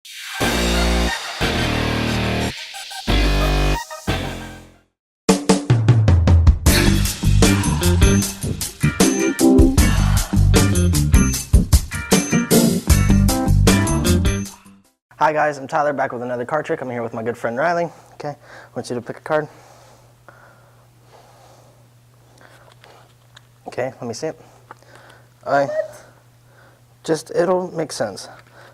Hi guys, I'm Tyler, back with another card trick. I'm here with my good friend Riley. Okay, I want you to pick a card. Okay, let me see it. It'll make sense.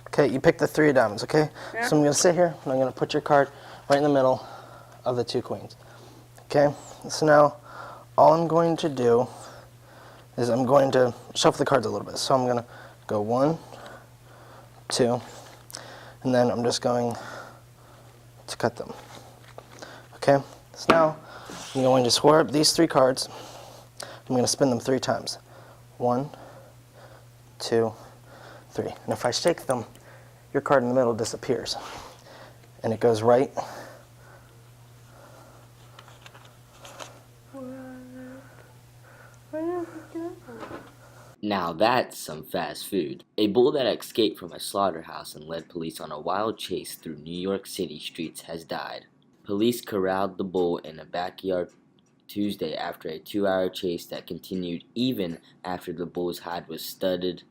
Okay, you pick the 3 of diamonds, okay? Yeah. So I'm gonna sit here and I'm gonna put your card right in the middle of the 2 queens. Okay, so now all I'm going to do is I'm going to shuffle the cards a little bit. So I'm gonna go 1, 2, and then I'm just going to cut them. Okay, so now I'm going to swirl these 3 cards. I'm going to spin them 3 times. 1, 2, 3. And if I shake them, your card in the middle disappears. And it goes right. Now that's some fast food. A bull that escaped from a slaughterhouse and led police on a wild chase through New York City streets has died. Police corralled the bull in a backyard Tuesday after a 2-hour chase that continued even after the bull's hide was studded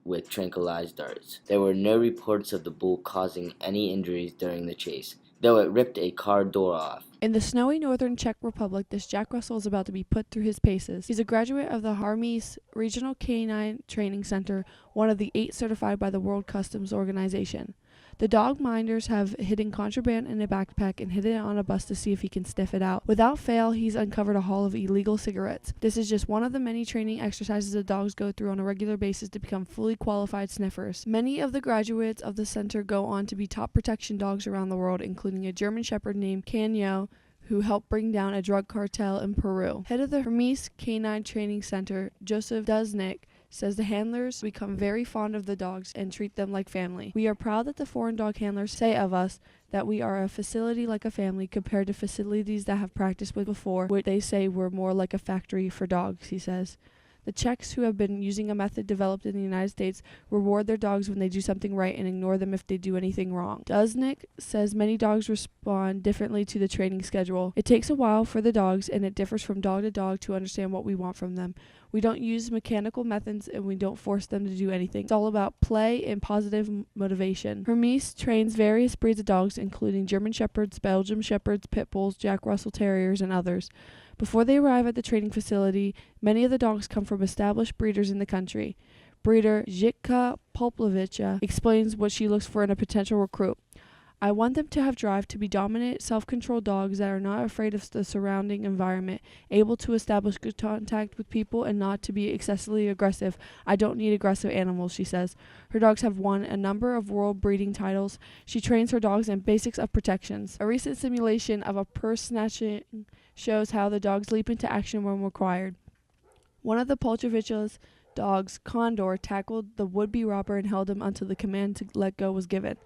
with tranquilized darts. There were no reports of the bull causing any injuries during the chase, though it ripped a car door off. In the snowy northern Czech Republic, this Jack Russell is about to be put through his paces. He's a graduate of the Hermes Regional Canine Training Center, one of the 8 certified by the World Customs Organization. The dog minders have hidden contraband in a backpack and hidden it on a bus to see if he can sniff it out. Without fail, he's uncovered a haul of illegal cigarettes. This is just one of the many training exercises the dogs go through on a regular basis to become fully qualified sniffers. Many of the graduates of the center go on to be top protection dogs around the world, including a German Shepherd named Canio, who helped bring down a drug cartel in Peru. Head of the Hermes Canine Training Center, Joseph Duznik, says the handlers become very fond of the dogs and treat them like family. We are proud that the foreign dog handlers say of us that we are a facility like a family compared to facilities that have practiced with before, which they say were more like a factory for dogs, he says. The Czechs, who have been using a method developed in the United States, reward their dogs when they do something right and ignore them if they do anything wrong. Duznik says many dogs respond differently to the training schedule. It takes a while for the dogs, and it differs from dog to dog to understand what we want from them. We don't use mechanical methods, and we don't force them to do anything. It's all about play and positive motivation. Hermes trains various breeds of dogs, including German Shepherds, Belgian Shepherds, Pit Bulls, Jack Russell Terriers, and others. Before they arrive at the training facility, many of the dogs come from established breeders in the country. Breeder Jitka Poplovicha explains what she looks for in a potential recruit. I want them to have drive, to be dominant, self-controlled dogs that are not afraid of the surrounding environment, able to establish good contact with people, and not to be excessively aggressive. I don't need aggressive animals, she says. Her dogs have won a number of world breeding titles. She trains her dogs in basics of protections. A recent simulation of a purse snatching shows how the dogs leap into action when required. One of the Poltrovich's dogs, Condor, tackled the would-be robber and held him until the command to let go was given.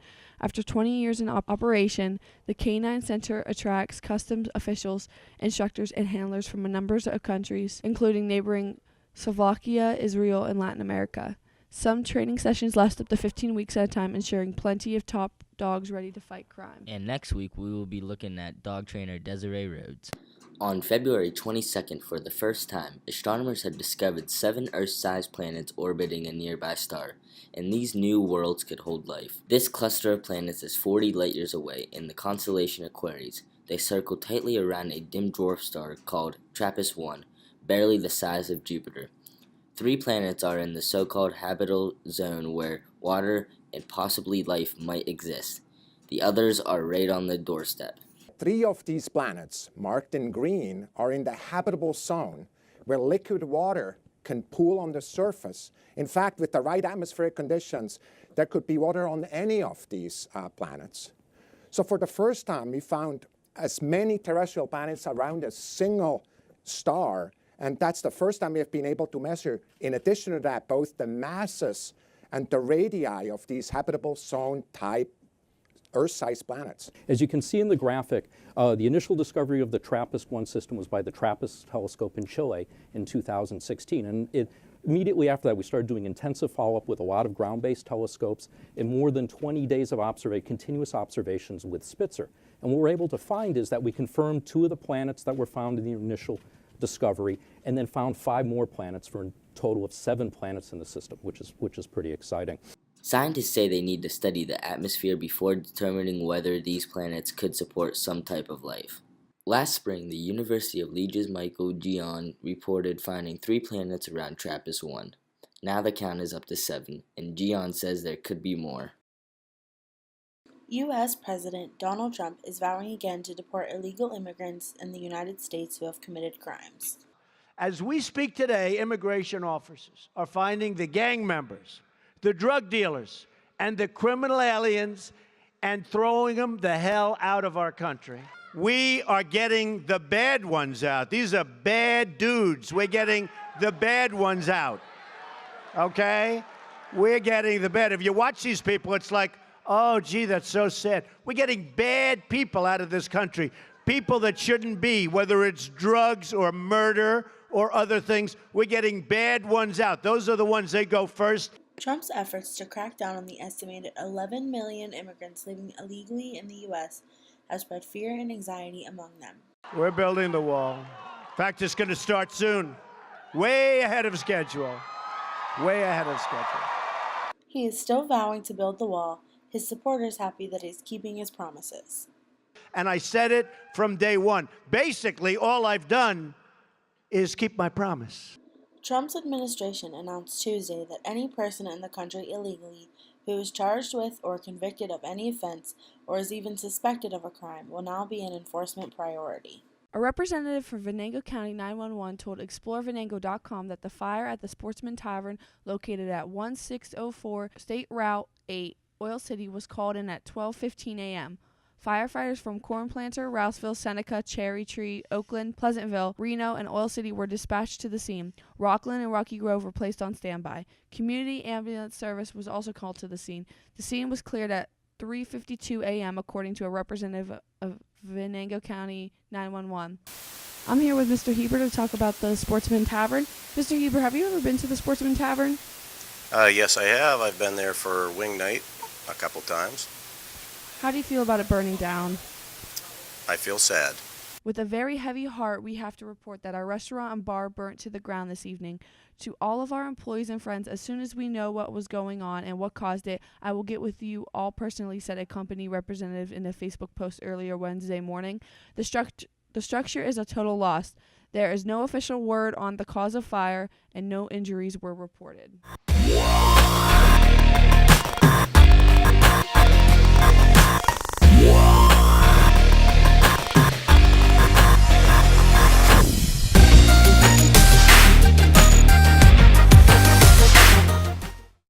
After 20 years in operation, the Canine Center attracts customs officials, instructors, and handlers from a number of countries, including neighboring Slovakia, Israel, and Latin America. Some training sessions last up to 15 weeks at a time, ensuring plenty of top dogs ready to fight crime. And next week, we will be looking at dog trainer Desiree Rhodes. On February 22nd, for the first time, astronomers had discovered 7 Earth-sized planets orbiting a nearby star, and these new worlds could hold life. This cluster of planets is 40 light-years away in the constellation Aquarius. They circle tightly around a dim dwarf star called TRAPPIST-1, barely the size of Jupiter. 3 planets are in the so-called habitable zone where water and possibly life might exist. The others are right on the doorstep. 3 of these planets, marked in green, are in the habitable zone, where liquid water can pool on the surface. In fact, with the right atmospheric conditions, there could be water on any of these planets. So for the first time, we found as many terrestrial planets around a single star, and that's the first time we have been able to measure, in addition to that, both the masses and the radii of these habitable zone type Earth-sized planets. As you can see in the graphic, the initial discovery of the TRAPPIST-1 system was by the TRAPPIST telescope in Chile in 2016, and it Immediately after that, we started doing intensive follow-up with a lot of ground-based telescopes and more than 20 days of continuous observations with Spitzer. And what we're able to find is that we confirmed 2 of the planets that were found in the initial discovery, and then found 5 more planets for a total of 7 planets in the system, which is pretty exciting. Scientists say they need to study the atmosphere before determining whether these planets could support some type of life. Last spring, the University of Liège's Michael Gion reported finding 3 planets around TRAPPIST-1. Now the count is up to 7, and Gion says there could be more. U.S. President Donald Trump is vowing again to deport illegal immigrants in the United States who have committed crimes. As we speak today, immigration officers are finding the gang members, the drug dealers, and the criminal aliens and throwing them the hell out of our country. We are getting the bad ones out. These are bad dudes. We're getting the bad ones out, okay? We're getting the bad. If you watch these people, it's like, oh, gee, that's so sad. We're getting bad people out of this country, people that shouldn't be, whether it's drugs or murder or other things. We're getting bad ones out. Those are the ones that go first. Trump's efforts to crack down on the estimated 11 million immigrants living illegally in the U.S. have spread fear and anxiety among them. We're building the wall. In fact, it's going to start soon. Way ahead of schedule. Way ahead of schedule. He is still vowing to build the wall. His supporters happy that he's keeping his promises. And I said it from day one. Basically, all I've done is keep my promise. Trump's administration announced Tuesday that any person in the country illegally who is charged with or convicted of any offense or is even suspected of a crime will now be an enforcement priority. A representative for Venango County 911 told ExploreVenango.com that the fire at the Sportsman Tavern located at 1604 State Route 8, Oil City, was called in at 12:15 a.m. Firefighters from Corn Planter, Rouseville, Seneca, Cherry Tree, Oakland, Pleasantville, Reno, and Oil City were dispatched to the scene. Rockland and Rocky Grove were placed on standby. Community ambulance service was also called to the scene. The scene was cleared at 3:52 a.m. according to a representative of Venango County 911. I'm here with Mr. Heber to talk about the Sportsman Tavern. Mr. Heber, have you ever been to the Sportsman Tavern? Yes, I have. I've been there for wing night a couple times. How do you feel about it burning down? I feel sad. With a very heavy heart, we have to report that our restaurant and bar burnt to the ground this evening. To all of our employees and friends, as soon as we know what was going on and what caused it, I will get with you all personally, said a company representative in a Facebook post earlier Wednesday morning. The structure is a total loss. There is no official word on the cause of fire, and no injuries were reported.